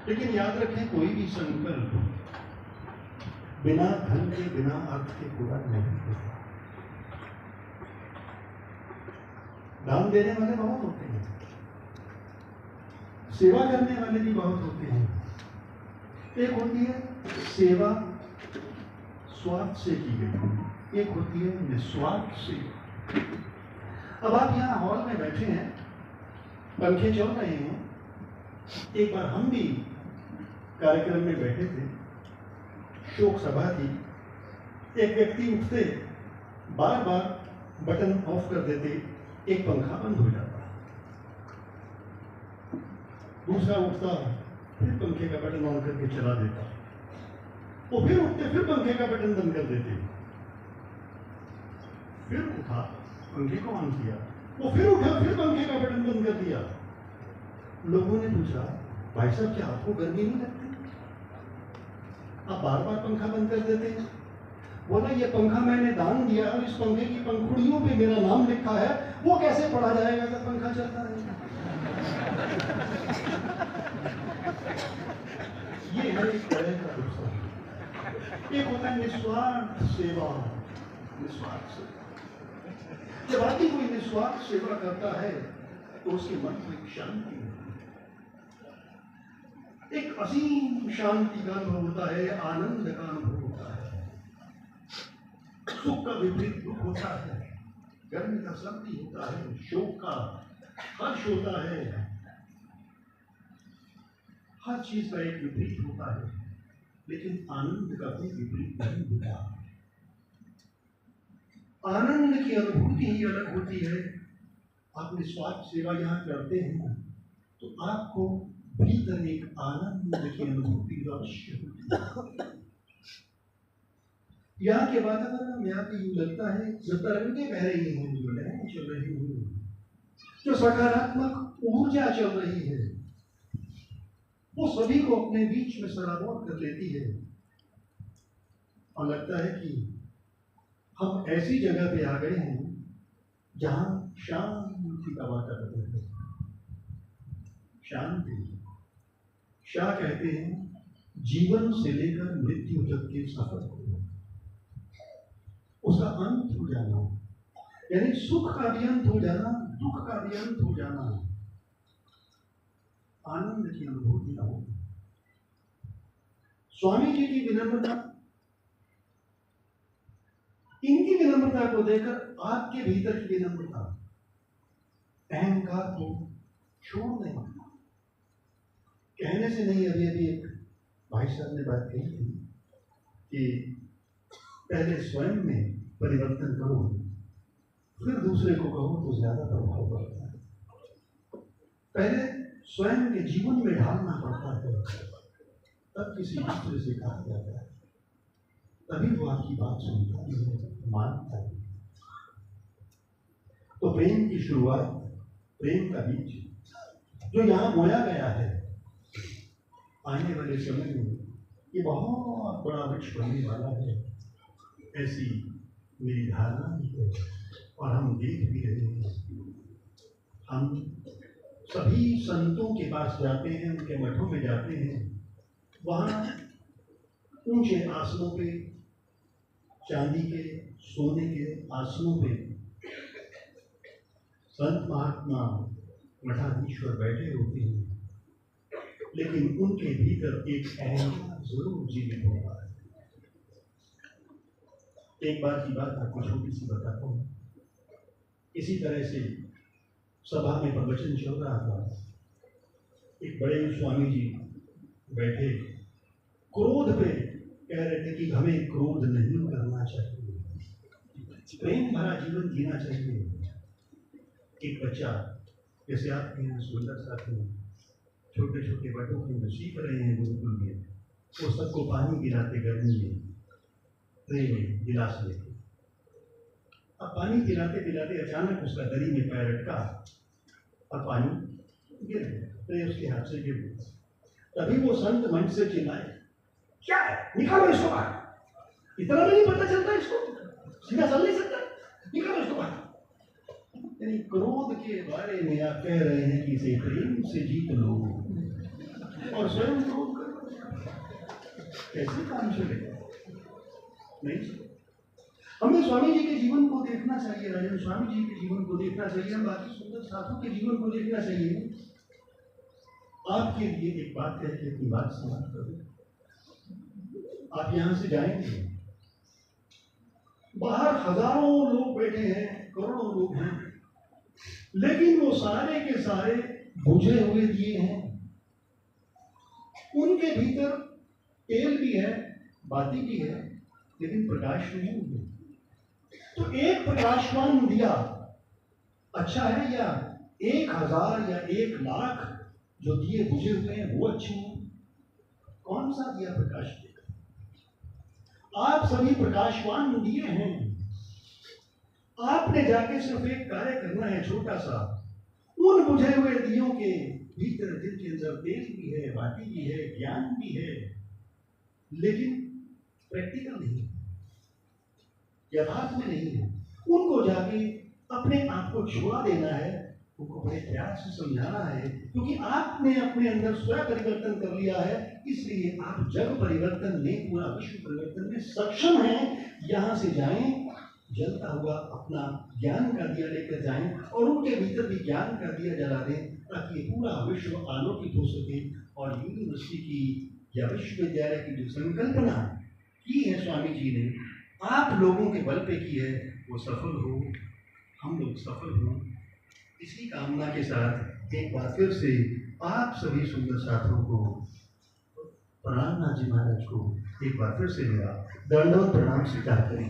लेकिन याद रखें, कोई भी संकल्प बिना धन के, बिना अर्थ के पूरा नहीं होता। दान देने वाले बहुत होते हैं, सेवा करने वाले भी बहुत होते हैं। एक होती है सेवा स्वार्थ से की गई, एक होती है निस्वार्थ से। अब आप यहाँ हॉल में बैठे हैं, पंखे चल रहे हैं। एक बार हम भी कार्यक्रम में बैठे थे, शोक सभा थी। एक व्यक्ति उठते, बार बार बटन ऑफ कर देते, एक पंखा बंद हो जाता। दूसरा उठता, फिर पंखे का बटन ऑन करके चला देता। वो फिर उठते, फिर पंखे का बटन बंद कर देते। फिर उठा, पंखे को ऑन किया, वो फिर उठा, फिर पंखे का बटन बंद कर दिया। लोगों ने पूछा, भाई साहब क्या आपको गर्मी नहीं लगती? आप बार बार पंखा बंद कर देते हैं। बोला, ये पंखा मैंने दान दिया और इस पंखे की पंखुड़ियों पे मेरा नाम लिखा है, वो कैसे पढ़ा जाएगा अगर पंखा चलता रहेगा? ये है एक तरह का दूसरा। एक होता है निस्वार्थ सेवा। निस्वार्थ सेवा, जब आदमी कोई निस्वार्थ सेवा करता है तो उसके मन में शांति होती है, एक असीम शांति का अनुभव होता है, आनंद का अनुभव होता है। सुख का विपरीत दुख होता है, गर्मी का सर्दी होता है, शोक का हर्ष होता है। हर चीज का एक विपरीत होता है, लेकिन आनंद का कोई विपरीत नहीं होता। आनंद की अनुभूति ही अलग होती है। आप निस्वार्थ सेवा यहाँ करते हैं तो आपको भीतर एक आनंद की अनुभूति अवश्य होती है। यहाँ के वातावरण में आपको यूं लगता है जो तरंगे बह रही हैं, जो लहरें चल रही हैं, जो सकारात्मक ऊर्जा चल रही है, वो सभी को अपने बीच में सराबोर कर लेती है। और लगता है कि हम ऐसी जगह पे आ गए हैं जहां शांति का वातावरण है। शांति, शाह कहते हैं, जीवन से लेकर मृत्यु तक के सफर को उसका अंत हो जाना, यानी सुख का भी अंत हो जाना, दुख का भी अंत हो जाना, आनंद की अनुभूति न हो। स्वामी जी की विनम्रता, इनकी विनम्रता को देखकर आपके भीतर की विनम्रता, अहंकार को छोड़ देना। कहने से नहीं, अभी अभी एक भाई साहब ने बात कही थी कि पहले स्वयं में परिवर्तन करो, फिर दूसरे को कहो तो ज्यादा प्रभाव पड़ता है। पहले स्वयं के जीवन में ढालना पड़ता है, तब किसी दूसरे से कहा जाता है, तभी वो आपकी बात सुनता है, मानता है। तो प्रेम की शुरुआत, प्रेम का बीज जो यहाँ बोया गया है, आने वाले समय में ये बहुत बड़ा वृक्ष बनने वाला है, ऐसी मेरी धारणा भी है। और हम देख भी रहे हैं। हम सभी संतों के पास जाते हैं, उनके मठों में जाते हैं, वहाँ ऊंचे आसनों पे, चांदी के, सोने के आसनों पे संत महात्मा मठाधीश्वर बैठे होते हैं, लेकिन उनके भीतर एक अहंकार जरूर जीवित होता है। एक बार की बात आपको छोटी सी बताता हूँ। इसी तरह से सभा में प्रवचन चल रहा था। एक बड़े स्वामी जी बैठे, क्रोध पे कह रहे थे कि हमें क्रोध नहीं करना चाहिए, प्रेम भरा जीवन जीना चाहिए। एक बच्चा, जैसे आपके यहाँ सुंदर साथी छोटे छोटे बच्चों को सीख रहे हैं गुरुकुल में, वो सबको पानी पिलाते गर्मी में, ट्रे में गिलास लेके। अब पानी पिलाते पिलाते अचानक उसका दरी में पैर अटका और पानी गिर गया, ट्रे उसके हाथ से गिर गया। तभी वो संत मंच से चिल्लाए, क्या है, निकालो इसको बाहर, इतना भी नहीं पता चलता इसको, सीधा चल नहीं सकता, निकालो इसको बाहर। यानी क्रोध के बारे में आप कह रहे हैं कि इसे प्रेम से जीत लो। और स्वयं क्रोध करो, कैसे काम चलेगा? नहीं, हमें स्वामी जी के जीवन को देखना चाहिए, राजन स्वामी जी के जीवन को देखना चाहिए, हम बाकी सुंदर साधु के जीवन को देखना चाहिए। आपके लिए एक बात कह के अपनी बात समाप्त करूं। आप यहां से जाएंगे, बाहर हजारों लोग बैठे हैं, करोड़ों लोग हैं, लेकिन वो सारे के सारे बुझे हुए दिए हैं। उनके भीतर तेल भी है, बाती भी है, लेकिन प्रकाश नहीं है। तो एक प्रकाशवान दिया अच्छा है, या 1000 या 1,00,000 जो दिए बुझे हुए हैं वो अच्छे हैं? कौन सा दिया प्रकाश देगा? आप सभी प्रकाशवान दिए हैं। आपने जाके सिर्फ एक कार्य करना है छोटा सा, उन बुझे हुए दियों के भीतर जिनके अंदर तेल भी है, बाती भी है, ज्ञान भी है, लेकिन प्रैक्टिकल नहीं, यथार्थ में नहीं है, उनको जाके अपने आप को छुड़ा देना है, उनको बड़े प्यार से समझाना है। क्योंकि आपने अपने अंदर स्वयं परिवर्तन कर लिया है, इसलिए आप जग परिवर्तन में, पूरा विश्व परिवर्तन में सक्षम हैं। यहां से जाएं, जलता हुआ अपना ज्ञान का दिया लेकर जाएं और उनके भीतर भी ज्ञान का दिया जला दें, ताकि पूरा विश्व आलोकित हो सके। और यूनिवर्सिटी की या विश्वविद्यालय की जो संकल्पना की है स्वामी जी ने, आप लोगों के बल पे की है, वो सफल हो, हम लोग सफल हों, इसी कामना के साथ एक बार फिर से आप सभी सुंदर साथियों को, प्रणाम नाथ जी महाराज को एक बार फिर से मेरा दंडवत प्रणाम स्वीकार करें।